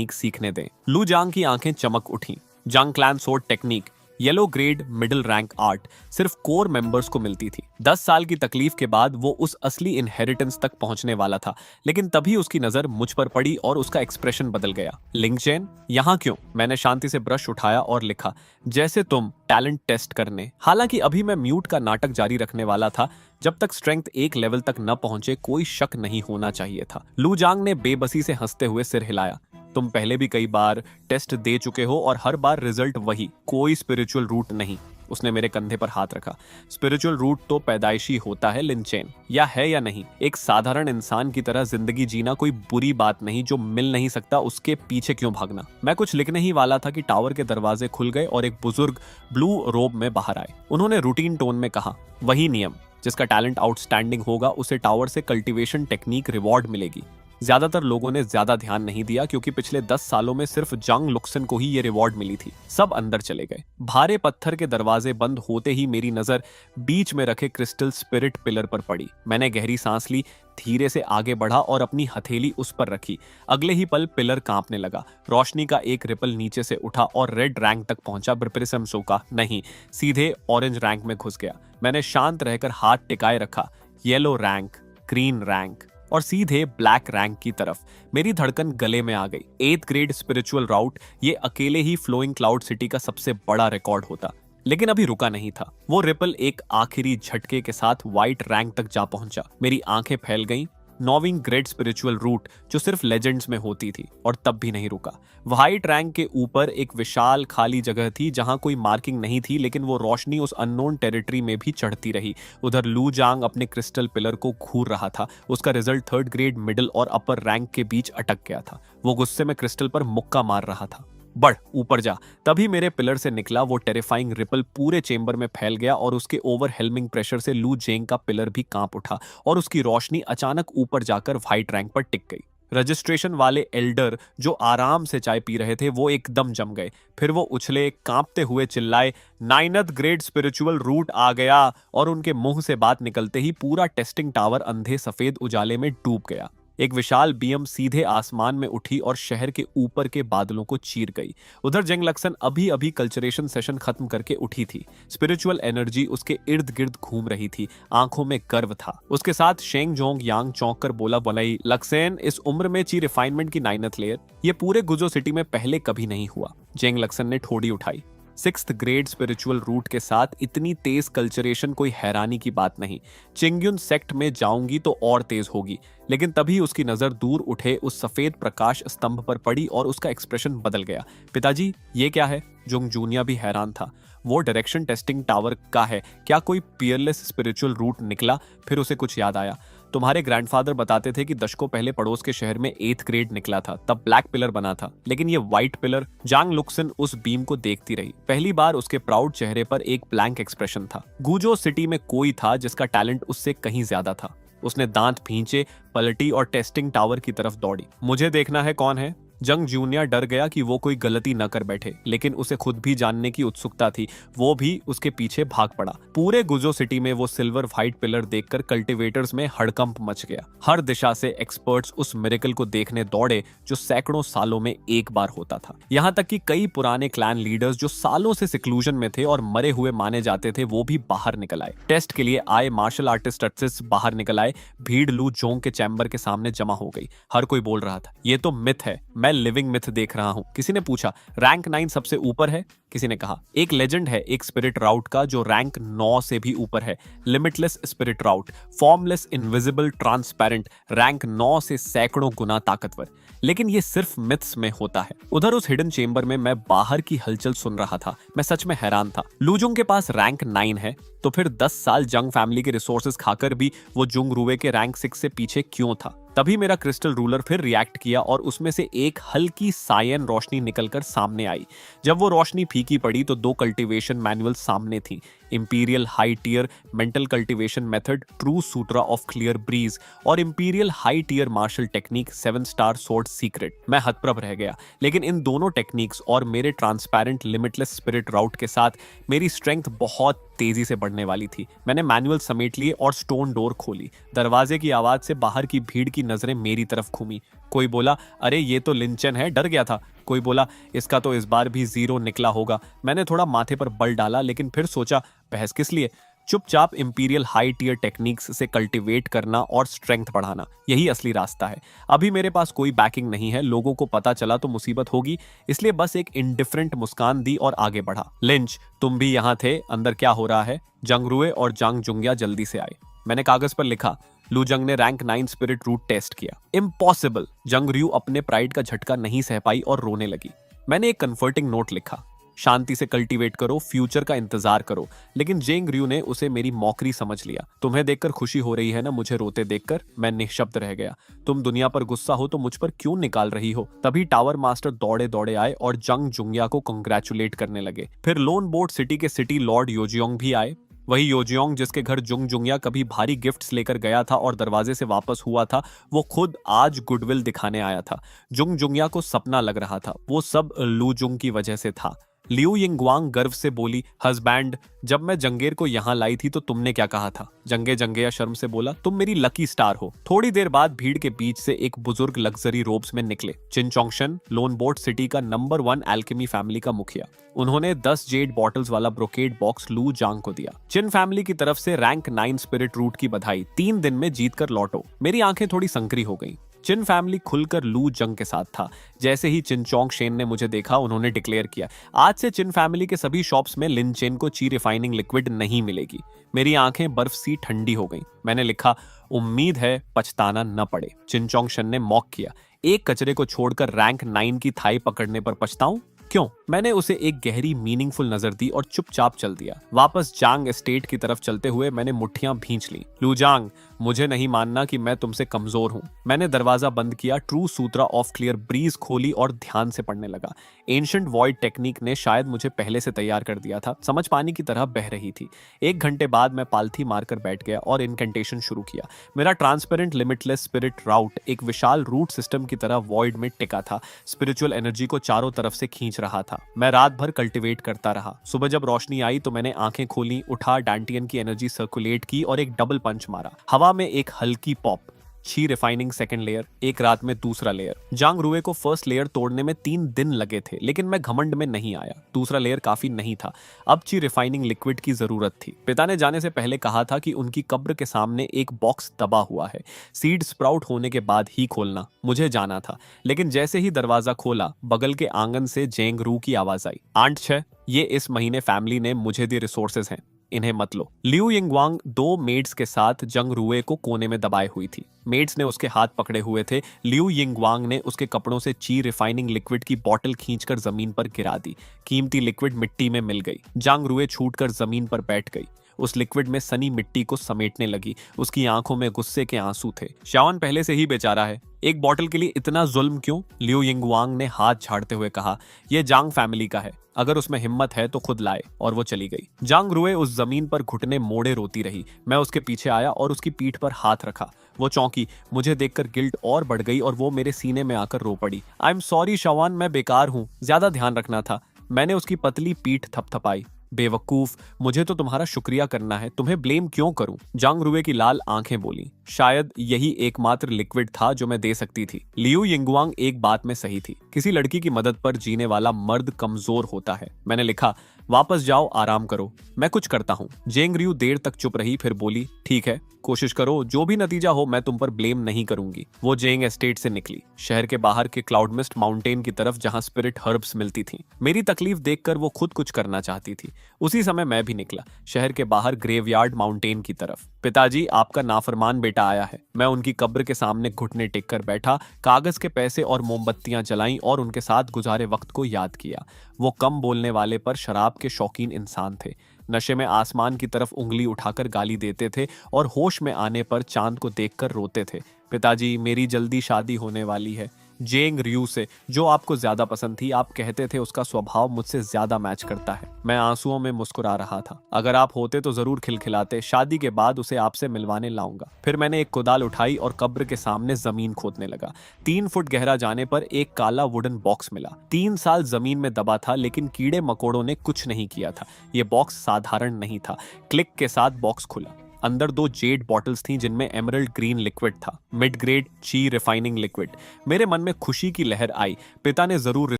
Technique सीखने दें। लू जांग की आंखें चमक उठी। जंग clan sword technique, yellow grade middle rank art सिर्फ कोर मेंबर्स को मिलती थी। 10 साल की तकलीफ के बाद वो उस असली इनहेरिटेंस तक पहुंचने वाला था, लेकिन तभी उसकी नजर मुझ पर पड़ी और उसका एक्सप्रेशन बदल गया। लिंगचेन, यहाँ क्यों? मैंने शांति से ब्रश उठाया और लिखा, जैसे तुम टैलेंट टेस्ट करने। हालांकि अभी मैं म्यूट का नाटक जारी रखने वाला था। जब तक स्ट्रेंथ एक लेवल तक न पहुंचे कोई शक नहीं होना चाहिए था। लू जांग ने बेबसी से हंसते हुए सिर हिलाया। तुम पहले भी कई बार टेस्ट दे चुके हो और हर बार रिजल्ट वही, कोई स्पिरिचुअल रूट नहीं। उसने मेरे कंधे पर हाथ रखा। स्पिरिचुअल रूट तो पैदाइशी होता है लिंचेन, या नहीं। एक साधारण इंसान की तरह जिंदगी जीना कोई बुरी बात नहीं। जो मिल नहीं सकता उसके पीछे क्यों भागना? मैं कुछ लिखने ही वाला था कि टावर के दरवाजे खुल गए और एक बुजुर्ग ब्लू रोब में बाहर आए। उन्होंने रूटीन टोन में कहा, वही नियम, जिसका टैलेंट आउटस्टैंडिंग होगा उसे टावर से कल्टीवेशन टेक्निक रिवॉर्ड मिलेगी। ज्यादातर लोगों ने ज्यादा ध्यान नहीं दिया क्योंकि पिछले 10 सालों में सिर्फ जंग लुक्सन को ही ये रिवॉर्ड मिली थी। सब अंदर चले गए। भारे पत्थर के दरवाजे बंद होते ही मेरी नजर बीच में रखे क्रिस्टल स्पिरिट पिलर पर पड़ी। मैंने गहरी सांस ली, धीरे से आगे बढ़ा और अपनी हथेली उस पर रखी। अगले ही पल पिलर कांपने लगा। रोशनी का एक रिपल नीचे से उठा और रेड रैंक तक पहुंचा। ब्रिप्रिसम का नहीं, सीधे ऑरेंज रैंक में घुस गया। मैंने शांत रहकर हाथ टिकाए रखा। येलो रैंक, ग्रीन रैंक और सीधे ब्लैक रैंक की तरफ। मेरी धड़कन गले में आ गई। 8th ग्रेड स्पिरिचुअल राउट, ये अकेले ही फ्लोइंग क्लाउड सिटी का सबसे बड़ा रिकॉर्ड होता। लेकिन अभी रुका नहीं था। वो रिपल एक आखिरी झटके के साथ व्हाइट रैंक तक जा पहुंचा। मेरी आंखें फैल गईं। 9वीं ग्रेड स्पिरिचुअल रूट जो सिर्फ लेजेंड्स में होती थी, और तब भी नहीं रुका। व्हाइट रैंक के ऊपर एक विशाल खाली जगह थी जहां कोई मार्किंग नहीं थी, लेकिन वो रोशनी उस अननोन टेरिटरी में भी चढ़ती रही। उधर लू जांग अपने क्रिस्टल पिलर को घूर रहा था। उसका रिजल्ट 3rd ग्रेड मिडिल और अपर रैंक के बीच अटक गया था। वो गुस्से में क्रिस्टल पर मुक्का मार रहा था। बढ़, ऊपर जा। तभी मेरे पिलर से निकला वो टेरिफाइंग रिपल पूरे चेंबर में फैल गया और उसके ओवरहेलमिंग प्रेशर से लू जेंग का पिलर भी कांप उठा और उसकी रोशनी अचानक ऊपर जाकर व्हाइट रैंक पर टिक गई। रजिस्ट्रेशन वाले एल्डर जो आराम से चाय पी रहे थे वो एकदम जम गए। फिर वो उछले, कांपते हुए चिल्लाए, 9th ग्रेड स्पिरिचुअल रूट आ गया। और उनके मुंह से बात निकलते ही पूरा टेस्टिंग टावर अंधे सफेद उजाले में डूब गया। एक विशाल बीएम सीधे आसमान में उठी और शहर के ऊपर के बादलों को चीर गई। उधर जंग लक्सन अभी अभी कल्चरेशन सेशन खत्म करके उठी थी। स्पिरिचुअल एनर्जी उसके इर्द गिर्द घूम रही थी। आंखों में गर्व था। उसके साथ शेंग जोंग यांग चौंक कर बोला, बोलाई, लक्सेन, इस उम्र में ची रिफाइनमेंट की 9th लेयर, ये पूरे गुजो सिटी में पहले कभी नहीं हुआ। जेंग लक्सन ने ठोड़ी उठाई। 6th ग्रेड स्पिरिचुअल रूट के साथ इतनी तेज कल्चरेशन कोई हैरानी की बात नहीं। चिंग्युन सेक्ट में जाऊंगी तो और तेज होगी। लेकिन तभी उसकी नजर दूर उठे उस सफेद प्रकाश स्तंभ पर पड़ी और उसका एक्सप्रेशन बदल गया। पिताजी, ये क्या है? जुंग जूनिया भी हैरान था। वो डायरेक्शन टेस्टिंग टावर का है। क्या कोई पियरलेस स्पिरिचुअल रूट निकला? फिर उसे कुछ याद आया। तुम्हारे ग्रैंडफादर बताते थे कि दशकों पहले पड़ोस के शहर में 8th ग्रेड निकला था, तब ब्लैक पिलर बना था। लेकिन ये व्हाइट पिलर। जांग लुक्सन उस बीम को देखती रही। पहली बार उसके प्राउड चेहरे पर एक ब्लैंक एक्सप्रेशन था। गुजो सिटी में कोई था जिसका टैलेंट उससे कहीं ज्यादा था। उसने दांत भींचे, पलटी और टेस्टिंग टावर की तरफ दौड़ी। मुझे देखना है कौन है। जंग जूनियर डर गया कि वो कोई गलती न कर बैठे, लेकिन उसे खुद भी जानने की उत्सुकता थी। वो भी उसके पीछे भाग पड़ा। पूरे गुजो सिटी में वो सिल्वर व्हाइट पिलर देखकर कल्टीवेटर्स में हड़कंप मच गया। हर दिशा से एक्सपर्ट्स उस मिरेकल को देखने दौड़े जो सैकड़ों सालों में एक बार होता था। यहाँ तक कि कई पुराने क्लैन लीडर्स जो सालों से सिक्लूजन में थे और मरे हुए माने जाते थे, वो भी बाहर निकल आए। टेस्ट के लिए आए मार्शल आर्टिस्ट बाहर निकल आए। भीड़ लू जोंग के चैम्बर के सामने जमा हो गई। हर कोई बोल रहा था, ये तो मिथ है, मैं लिविंग मिथ देख रहा हूं। किसी ने पूछा, रैंक 9 सबसे ऊपर है? किसी ने कहा, एक लेजेंड है एक स्पिरिट राउट का जो रैंक 9 से भी ऊपर है। लिमिटलेस स्पिरिट राउट, फॉर्मलेस, इनविजिबल, ट्रांसपेरेंट, रैंक 9 से सैकड़ों गुना ताकतवर। लेकिन ये सिर्फ मिथ्स में होता है। उधर उस हिडन चेंबर में मैं बाहर की हलचल सुन रहा था। मैं सच में हैरान था। लूजुंग के पास रैंक 9 है तो फिर 10 साल जंग फैमिली के रिसोर्सेज खाकर भी वो जुंग रुवे के रैंक 6 से पीछे क्यों था? तभी मेरा क्रिस्टल रूलर फिर रिएक्ट किया और उसमें से एक हल्की सायन रोशनी निकलकर सामने आई। जब वो रोशनी फीकी फीकी पड़ी तो 2 कल्टीवेशन मैनुअल सामने थी, imperial high tier mental cultivation method true सूत्रा ऑफ क्लियर ब्रीज और imperial high tier martial technique 7 star sword secret. मैं हतप्रभ रह गया, लेकिन इन दोनों टेक्निक्स और मेरे ट्रांसपेरेंट लिमिटलेस स्पिरिट राउट के साथ मेरी स्ट्रेंथ बहुत तेजी से बढ़ने वाली थी। मैंने मैनुअल समेट लिए और स्टोन डोर खोली। दरवाजे की आवाज से बाहर की भीड़ की नजरें मेरी तरफ घूमी। कोई बोला, अरे ये तो लिंचन है, डर गया था। कोई बोला, इसका तो इस बार भी 0 निकला होगा। मैंने थोड़ा माथे पर बल डाला, लेकिन फिर सोचा, बहस किस लिए। चुपचाप इंपीरियल हाई टियर टेक्निक्स से कल्टीवेट करना और स्ट्रेंथ बढ़ाना, यही असली रास्ता है। अभी मेरे पास कोई बैकिंग नहीं है, लोगों को पता चला तो मुसीबत होगी, इसलिए बस एक इंडिफरेंट मुस्कान दी और आगे बढ़ा। लिंच, तुम भी यहाँ थे, अंदर क्या हो रहा है? जंगरुए और जांग जुंगिया जल्दी से आए। मैंने कागज पर लिखा। लूजंग ने रैंक 9 स्पिरिट रूट टेस्ट किया। इम्पॉसिबल। जंगरियू अपने प्राइड का झटका नहीं सह पाई और रोने लगी। मैंने एक कंफर्टिंग नोट लिखा, शांति से कल्टीवेट करो, फ्यूचर का इंतजार करो। लेकिन जेंगरियू ने उसे मेरी मौकरी समझ लिया। तुम्हें देखकर खुशी हो रही है ना मुझे रोते देखकर? मैं निःशब्द रह गया। तुम दुनिया पर गुस्सा हो तो मुझ पर क्यों निकाल रही हो? तभी टावर मास्टर दौड़े दौड़े आए और जंग जुंगिया को कंग्रेचुलेट करने लगे। फिर लोन बोर्ड सिटी के सिटी लॉर्ड योजियोंग भी आए। वही योजियोंग जिसके घर जुंग जुंगिया कभी भारी गिफ्ट्स लेकर गया था और दरवाजे से वापस हुआ था, वो खुद आज गुडविल दिखाने आया था। जुंग जुंगिया को सपना लग रहा था, वो सब लू जुंग की वजह से था। लियू यिंगवांग गर्व से बोली, हस्बैंड, जब मैं जंगेर को यहाँ लाई थी तो तुमने क्या कहा था? जंगे जंगेया शर्म से बोला, तुम मेरी लकी स्टार हो। थोड़ी देर बाद भीड़ के बीच से एक बुजुर्ग लग्जरी रोब्स में निकले। चिनचोंगशन, लोन बोर्ड सिटी का नंबर 1 एल्केमी फैमिली का मुखिया। उन्होंने 10 जेड बॉटल्स वाला ब्रोकेड बॉक्स लू जांग को दिया। चिन फैमिली की तरफ से रैंक 9 स्पिरिट रूट की बधाई, 3 दिन में जीत कर लौटो। मेरी आंखें थोड़ी संकरी हो गईं। चिन फैमिली खुलकर लू जंग के साथ था। जैसे ही चिनचोंग शेन ने मुझे देखा, उन्होंने डिक्लेयर किया, आज से चिन फैमिली के सभी शॉप्स में लिन चेन को ची रिफाइनिंग लिक्विड नहीं मिलेगी। मेरी आंखें बर्फ सी ठंडी हो गईं। मैंने लिखा, उम्मीद है पछताना न पड़े। चिनचोंग शेन ने मॉक किया, एक कचरे को छोड़कर रैंक 9 की थाई पकड़ने पर पछताऊं? क्यों? मैंने उसे एक गहरी मीनिंगफुल नजर दी और चुपचाप चल दिया। वापस जांग एस्टेट की तरफ चलते हुए मैंने मुट्ठियां भींच ली। लूजांग, मुझे नहीं मानना कि मैं तुमसे कमजोर हूं। मैंने दरवाजा बंद किया, ट्रू सूत्रा ऑफ क्लियर ब्रीज खोली और ध्यान से पढ़ने लगा। एंशिएंट वॉइड टेक्निक ने शायद मुझे पहले से तैयार कर दिया था, समझ पानी की तरह बह रही थी। 1 घंटे बाद मैं पालथी मारकर बैठ गया और इनकेंटेशन शुरू किया। मेरा ट्रांसपेरेंट लिमिटलेस स्पिरिट राउट एक विशाल रूट सिस्टम की तरह वॉइड में टिका था, स्पिरिचुअल एनर्जी को चारों तरफ से खींच रहा था। मैं रात भर कल्टीवेट करता रहा। सुबह जब रोशनी आई तो मैंने आंखें खोली, उठा, डांटियन की एनर्जी सर्कुलेट की और एक डबल पंच मारा। हवा में एक हल्की पॉप। ची रिफाइनिंग सेकंड लेयर, एक रात में दूसरा लेयर। जांग रुए को फर्स्ट लेयर तोड़ने में 3 दिन लगे थे, लेकिन मैं घमंड में नहीं आया। दूसरा लेयर काफी नहीं था, अब ची रिफाइनिंग लिक्विड की जरूरत थी। पिता ने जाने से पहले कहा था कि उनकी कब्र के सामने एक बॉक्स दबा हुआ है, सीड स्प्राउट होने के बाद ही खोलना। मुझे जाना था, लेकिन जैसे ही दरवाजा खोला, बगल के आंगन से जेंग रू की आवाज आई, आंट 6, ये इस महीने फैमिली ने मुझे दिए रिसोर्सेज हैं, इन्हें मत लो। लियू यिंगवांग 2 मेड्स के साथ जंग रुए को कोने में दबाए हुई थी। मेड्स ने उसके हाथ पकड़े हुए थे। लियू यिंगवांग ने उसके कपड़ों से ची रिफाइनिंग लिक्विड की बोतल खींचकर जमीन पर गिरा दी। कीमती लिक्विड मिट्टी में मिल गई। जांग रुए छूटकर जमीन पर बैठ गई। उस लिक्विड में सनी मिट्टी को समेटने लगी। उसकी आंखों में गुस्से के आंसू थे। शाओन पहले से ही बेचारा है, एक बॉटल के लिए इतना जुल्म क्यों? लियू यिंगवांग ने हाथ झाड़ते हुए कहा, यह जांग फैमिली का है, अगर उसमें हिम्मत है तो खुद लाए। और वो चली गई। जांग रुए उस जमीन पर घुटने मोड़े रोती रही। मैं उसके पीछे आया और उसकी पीठ पर हाथ रखा। वो चौंकी। मुझे देखकर गिल्ट और बढ़ गई और वो मेरे सीने में आकर रो पड़ी। आई एम सॉरी शाओन, मैं बेकार हूँ, ज्यादा ध्यान रखना था। मैंने उसकी पतली पीठ थपथपाई। बेवकूफ, मुझे तो तुम्हारा शुक्रिया करना है, तुम्हें ब्लेम क्यों करूं? जांग रुए की लाल आंखें बोली, शायद यही एकमात्र लिक्विड था जो मैं दे सकती थी। लियू यिंगवांग एक बात में सही थी, किसी लड़की की मदद पर जीने वाला मर्द कमजोर होता है। मैंने लिखा, वापस जाओ, आराम करो, मैं कुछ करता हूँ। जेंग रियू देर तक चुप रही, फिर बोली, ठीक है, कोशिश करो, जो भी नतीजा हो मैं तुम पर ब्लेम नहीं करूंगी। वो जेंग एस्टेट से निकली, शहर के बाहर के क्लाउड मिस्ट माउंटेन की तरफ जहां स्पिरिट हर्ब्स मिलती थीं। मेरी तकलीफ देखकर वो खुद कुछ करना चाहती थी। उसी समय मैं भी निकला, शहर के बाहर ग्रेवयार्ड माउंटेन की तरफ। पिताजी, आपका नाफरमान बेटा आया है। मैं उनकी कब्र के सामने घुटने टेक कर बैठा, कागज के पैसे और मोमबत्तियां जलाईं और उनके साथ गुजारे वक्त को याद किया। वो कम बोलने वाले पर शराब के शौकीन इंसान थे। नशे में आसमान की तरफ उंगली उठाकर गाली देते थे और होश में आने पर चांद को देखकर रोते थे। पिताजी, मेरी जल्दी शादी होने वाली है, जेंग रियू से, जो आपको ज्यादा पसंद थी। आप कहते थे उसका स्वभाव मुझसे ज्यादा मैच करता है। मैं आंसुओं में मुस्कुरा रहा था। अगर आप होते तो जरूर खिलखिलाते। शादी के बाद उसे आपसे मिलवाने लाऊंगा। फिर मैंने एक कुदाल उठाई और कब्र के सामने जमीन खोदने लगा। 3 फुट गहरा जाने पर एक काला वुडन बॉक्स मिला। 3 साल जमीन में दबा था, लेकिन कीड़े मकोड़ों ने कुछ नहीं किया था। यह बॉक्स साधारण नहीं था। क्लिक के साथ बॉक्स खुला। अंदर 2 जेड बॉटल्स थीं जिनमें एमरल्ड ग्रीन लिक्विड था, मिड ग्रेड ची रिफाइनिंग लिक्विड। मेरे मन में खुशी की लहर आई। पिता ने जरूर